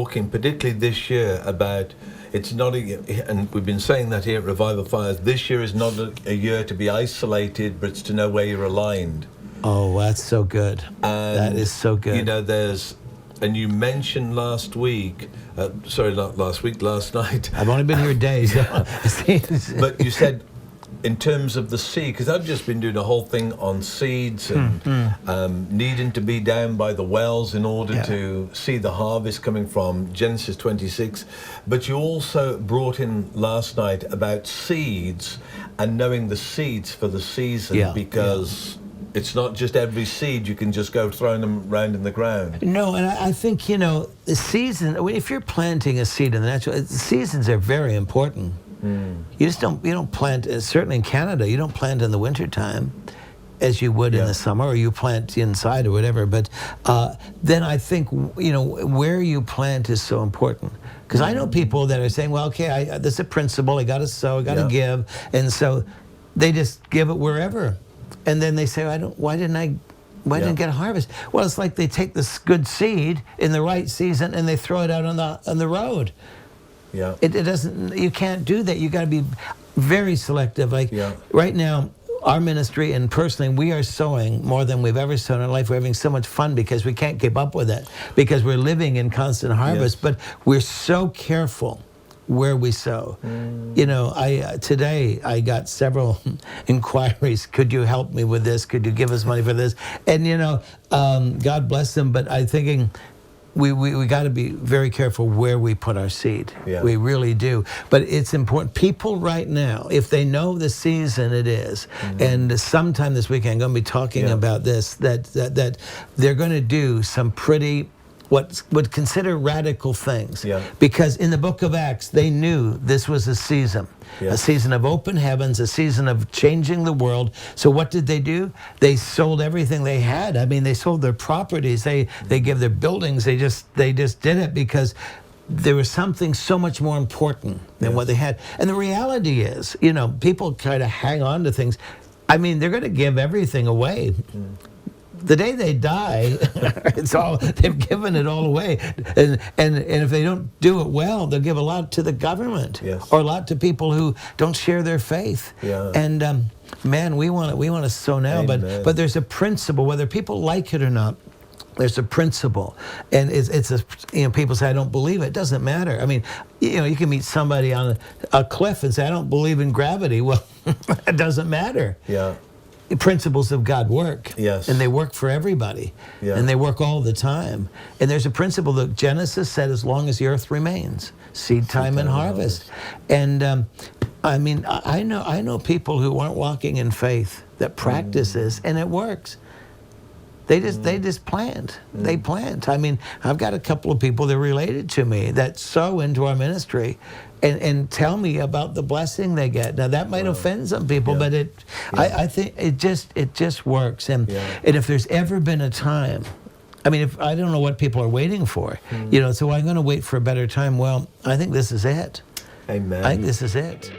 talking, particularly this year, about it's not and we've been saying that here at Revival Fires, this year is not a year to be isolated, but it's to know where you're aligned. Oh, that's so good. And, that is so good. You know, and you mentioned last week, last night. I've only been here days. But you said, in terms of the seed, because I've just been doing a whole thing on seeds and needing to be down by the wells in order to see the harvest coming from Genesis 26. But you also brought in last night about seeds and knowing the seeds for the season, because it's not just every seed you can just go throwing them around in the ground. No, and I think, you know, the season, if you're planting a seed in the natural, the seasons are very important. You don't plant, certainly in Canada, you don't plant in the wintertime as you would in the summer, or you plant inside or whatever. But then I think, you know, where you plant is so important. Because I know people that are saying, well, okay, there's a principle, I got to sow, I got to give. And so they just give it wherever. And then they say, why didn't I get a harvest? Well, it's like they take this good seed in the right season and they throw it out on the road. Yeah. It doesn't. You can't do that. You got to be very selective. Like right now, our ministry and personally, we are sowing more than we've ever sown in our life. We're having so much fun because we can't keep up with it because we're living in constant harvest. But we're so careful where we sow. You know, today I got several inquiries. Could you help me with this? Could you give us money for this? And you know, God bless them. But I'm thinking, we got to be very careful where we put our seed. We really do. But it's important. People right now, if they know the season it is, and sometime this weekend I'm going to be talking about this, that they're going to do some pretty, what would consider radical things. Because in the book of Acts, they knew this was a season of open heavens, a season of changing the world. So what did they do? They sold everything they had. I mean, they sold their properties. They gave their buildings. They just did it because there was something so much more important than what they had. And the reality is, you know, people try to hang on to things. I mean, they're going to give everything away. The day they die, they've given it all away. And if they don't do it well, they'll give a lot to the government or a lot to people who don't share their faith. And man, we want to sow now, but there's a principle, whether people like it or not. There's a principle, and it's a, you know, people say, I don't believe it. It doesn't matter. I mean, you know, you can meet somebody on a cliff and say, I don't believe in gravity. Well, it doesn't matter. The principles of God work, and they work for everybody, and they work all the time. And there's a principle that Genesis said, as long as the earth remains, seed time and harvest. And I mean, I know people who aren't walking in faith that practice this, and it works. They just plant. They plant. I mean, I've got a couple of people that are related to me that sow into our ministry and tell me about the blessing they get. Now that might offend some people, but I think it just works. And if there's ever been a time, I mean, I don't know what people are waiting for, you know, so I'm going to wait for a better time. Well, I think this is it. Amen. I think this is it.